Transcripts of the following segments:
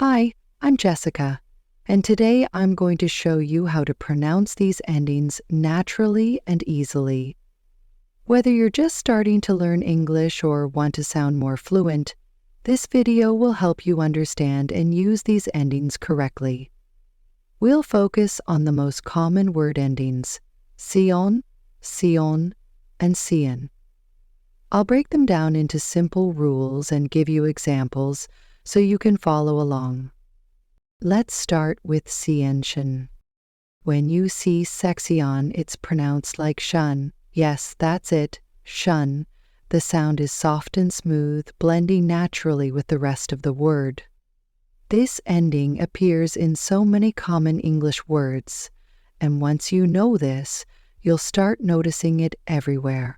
Hi, I'm Jessica, and today I'm going to show you how to pronounce these endings naturally and easily. Whether you're just starting to learn English or want to sound more fluent, this video will help you understand and use these endings correctly. We'll focus on the most common word endings, tion, sion, and cian. I'll break them down into simple rules and give you examples so you can follow along. Let's start with cian. When you see sexion, it's pronounced like shun. Yes, that's it, shun. The sound is soft and smooth, blending naturally with the rest of the word. This ending appears in so many common English words, and once you know this, you'll start noticing it everywhere.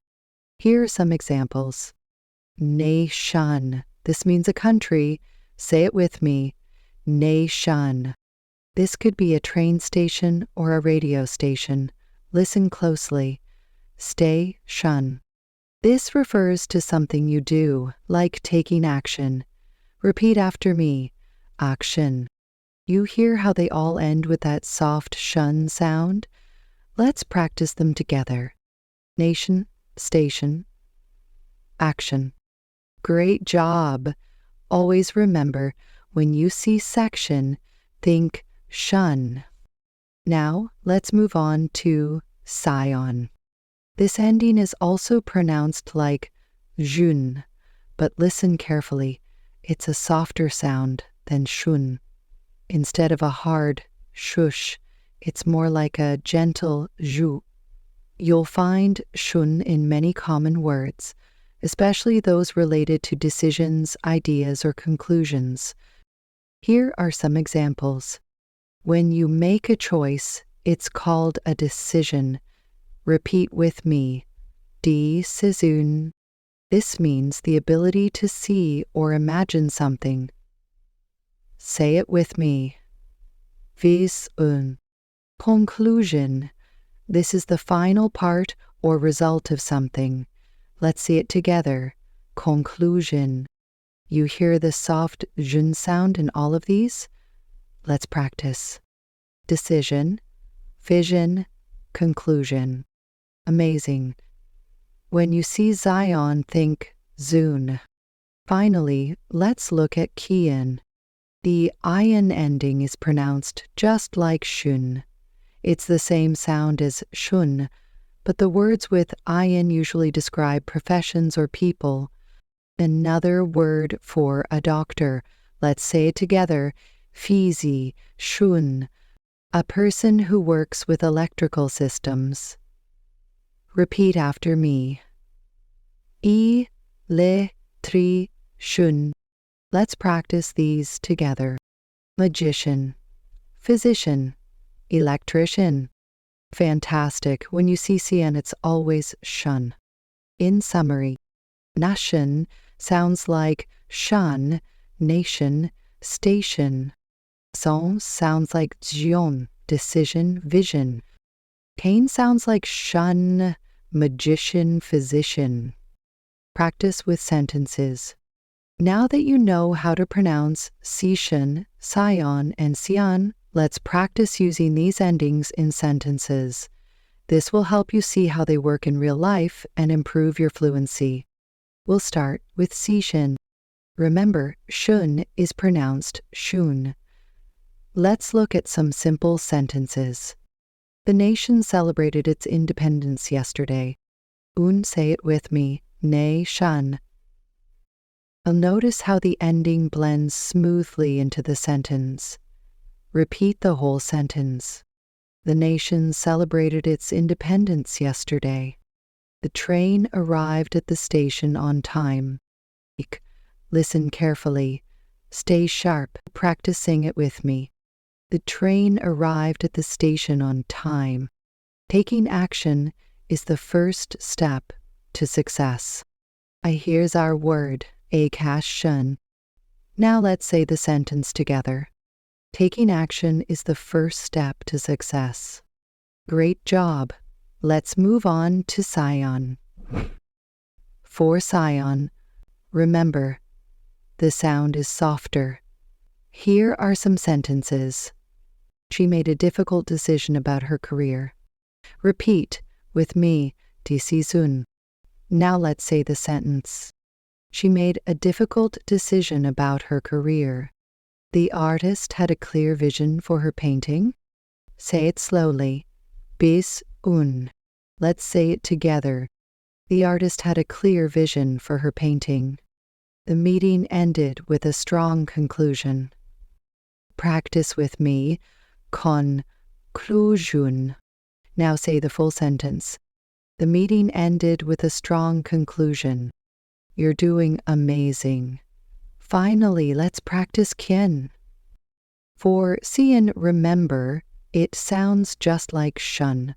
Here are some examples. Nation. This means a country. Say it with me. Nation. This could be a train station or a radio station. Listen closely. Stay, shun. This refers to something you do, like taking action. Repeat after me. Action. You hear how they all end with that soft shun sound? Let's practice them together. Nation, station, action. Great job! Always remember, when you see section, think shun. Now, let's move on to tion. This ending is also pronounced like zhun, but listen carefully. It's a softer sound than shun. Instead of a hard shush, it's more like a gentle zhu. You'll find shun in many common words, especially those related to decisions, ideas, or conclusions. Here are some examples. When you make a choice, it's called a decision. Repeat with me. Decision. This means the ability to see or imagine something. Say it with me. Vision. Conclusion. This is the final part or result of something. Let's see it together. Conclusion. You hear the soft zhun sound in all of these? Let's practice. Decision, vision, conclusion. Amazing. When you see tion, think zhun. Finally, let's look at cian. The ian ending is pronounced just like shun. It's the same sound as shun, but the words with ian usually describe professions or people. Another word for a doctor. Let's say it together. Shun. A person who works with electrical systems. Repeat after me. Shun. Let's practice these together. Magician, physician, electrician. Fantastic. When you see cian, it's always shun. In summary, nation sounds like shun, nation, station. Sion sounds like tion, decision, vision. Cain sounds like shun, magician, physician. Practice with sentences. Now that you know how to pronounce tion, sion, and cian, let's practice using these endings in sentences. This will help you see how they work in real life and improve your fluency. We'll start with tion. Remember, shun is pronounced shun. Let's look at some simple sentences. The nation celebrated its independence yesterday. Say it with me. Nation. I'll notice how the ending blends smoothly into the sentence. Repeat the whole sentence. The nation celebrated its independence yesterday. The train arrived at the station on time. Listen carefully. Stay sharp. Practice saying it with me. The train arrived at the station on time. Taking action is the first step to success. Here's our word, shun. Now let's say the sentence together. Taking action is the first step to success. Great job. Let's move on to tion. For tion, remember, the sound is softer. Here are some sentences. She made a difficult decision about her career. Repeat with me, zhun. Now let's say the sentence. She made a difficult decision about her career. The artist had a clear vision for her painting. Say it slowly. Bis un. Let's say it together. The artist had a clear vision for her painting. The meeting ended with a strong conclusion. Practice with me. Conclusion. Now say the full sentence. The meeting ended with a strong conclusion. You're doing amazing. Finally, let's practice tion. For cian, remember, it sounds just like shun.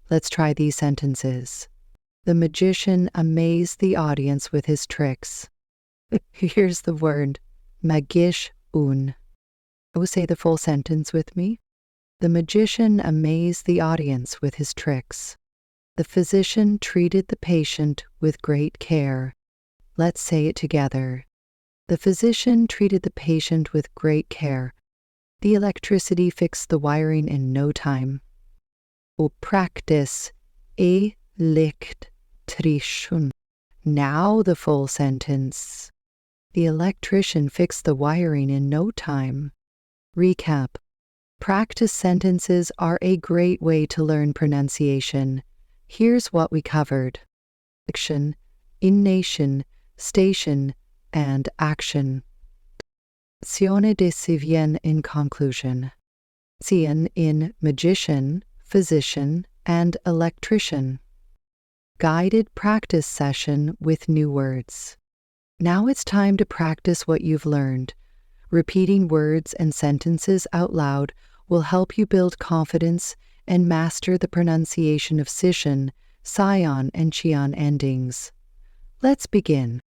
Let's try these sentences. The magician amazed the audience with his tricks. Here's the word, magish un. Oh, say the full sentence with me. The magician amazed the audience with his tricks. The physician treated the patient with great care. Let's say it together. The physician treated the patient with great care. The electricity fixed the wiring in no time. Practice elektrician. Now the full sentence. The electrician fixed the wiring in no time. Recap. Practice sentences are a great way to learn pronunciation. Here's what we covered. Action, intonation, station, and action. Tion de cian in conclusion. Cian in magician, physician, and electrician. Guided practice session with new words. Now it's time to practice what you've learned. Repeating words and sentences out loud will help you build confidence and master the pronunciation of tion, and tion endings. Let's begin.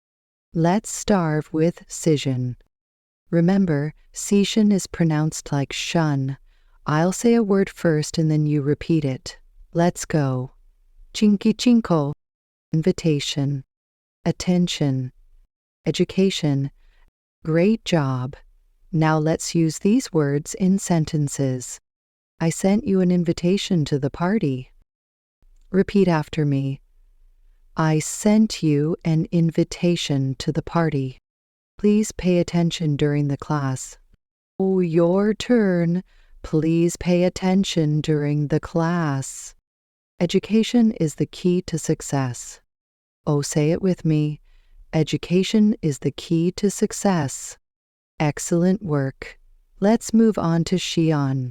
Let's start with tion. Remember, tion is pronounced like shun. I'll say a word first and then you repeat it. Let's go. Chinky chinko. Invitation. Attention. Education. Great job. Now let's use these words in sentences. I sent you an invitation to the party. Repeat after me. I sent you an invitation to the party. Please pay attention during the class. Oh, your turn. Please pay attention during the class. Education is the key to success. Oh, say it with me. Education is the key to success. Excellent work. Let's move on to tion.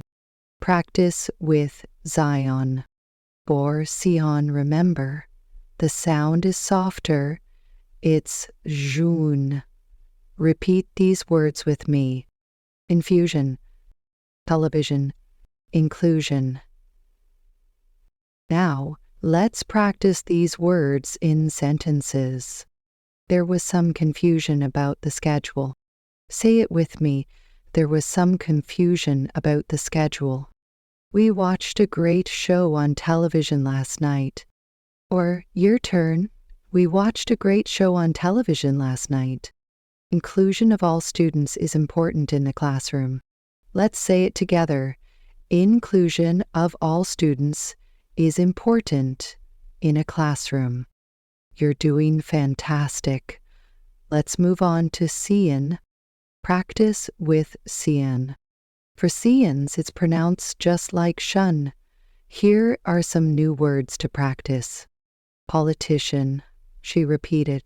Practice with tion. For tion, remember, the sound is softer. It's zhun. Repeat these words with me. Infusion, television, inclusion. Now, let's practice these words in sentences. There was some confusion about the schedule. Say it with me. There was some confusion about the schedule. We watched a great show on television last night. Or, your turn. We watched a great show on television last night. Inclusion of all students is important in the classroom. Let's say it together. Inclusion of all students is important in a classroom. You're doing fantastic. Let's move on to cian. Practice with cian. For cians, it's pronounced just like shun. Here are some new words to practice. Politician, she repeated.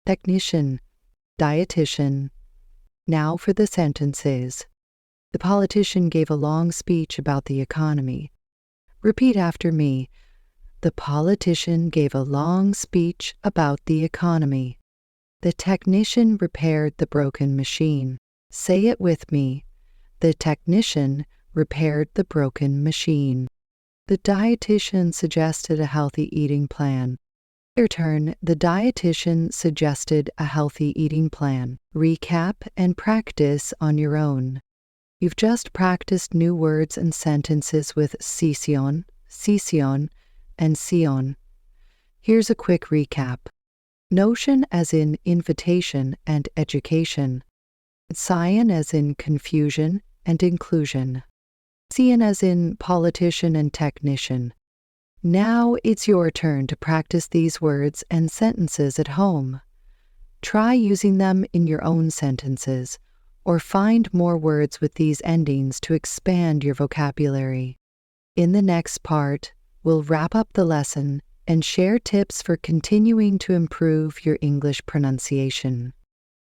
Technician, dietitian. Now for the sentences. The politician gave a long speech about the economy. Repeat after me. The politician gave a long speech about the economy. The technician repaired the broken machine. Say it with me. The technician repaired the broken machine. The dietitian suggested a healthy eating plan. Your turn. The dietitian suggested a healthy eating plan. Recap and practice on your own. You've just practiced new words and sentences with tion, and sion. Here's a quick recap. Notion as in invitation and education. cian as in confusion and inclusion. Tion as in politician and technician. Now it's your turn to practice these words and sentences at home. Try using them in your own sentences, or find more words with these endings to expand your vocabulary. In the next part, we'll wrap up the lesson and share tips for continuing to improve your English pronunciation.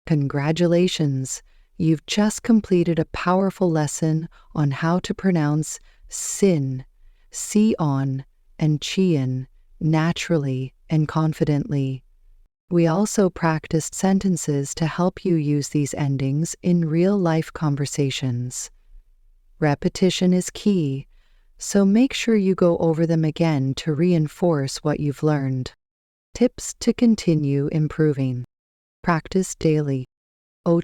Congratulations! You've just completed a powerful lesson on how to pronounce sin, tion, and tion naturally and confidently. We also practiced sentences to help you use these endings in real-life conversations. Repetition is key, so make sure you go over them again to reinforce what you've learned. Tips to continue improving. Practice daily.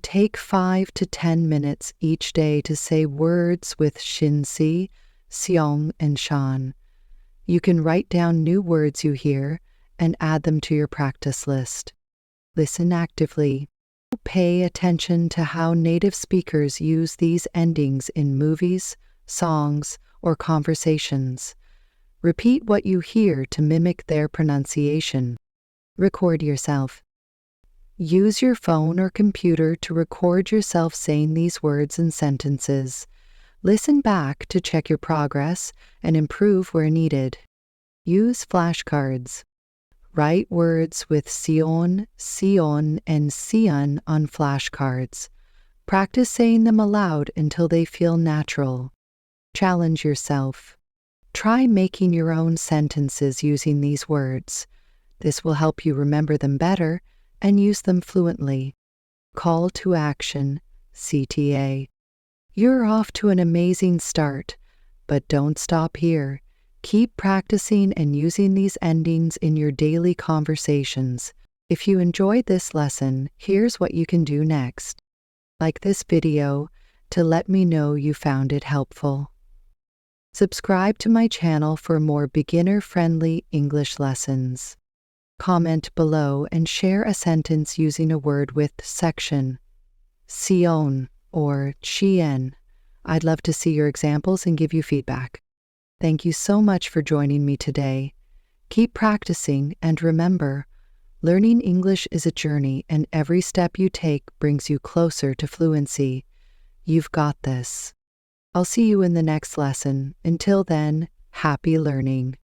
Take 5 to 10 minutes each day to say words with shin, sion, and shun. You can write down new words you hear and add them to your practice list. Listen actively. Pay attention to how native speakers use these endings in movies, songs, or conversations. Repeat what you hear to mimic their pronunciation. Record yourself. Use your phone or computer to record yourself saying these words and sentences. Listen back to check your progress and improve where needed. Use flashcards. Write words with tion, and cian on flashcards. Practice saying them aloud until they feel natural. Challenge yourself. Try making your own sentences using these words. This will help you remember them better and use them fluently. Call to action, CTA. You're off to an amazing start, but don't stop here. Keep practicing and using these endings in your daily conversations. If you enjoyed this lesson, here's what you can do next. Like this video to let me know you found it helpful. Subscribe to my channel for more beginner-friendly English lessons. Comment below and share a sentence using a word with section, sion, or cian. I'd love to see your examples and give you feedback. Thank you so much for joining me today. Keep practicing and remember, learning English is a journey and every step you take brings you closer to fluency. You've got this. I'll see you in the next lesson. Until then, happy learning.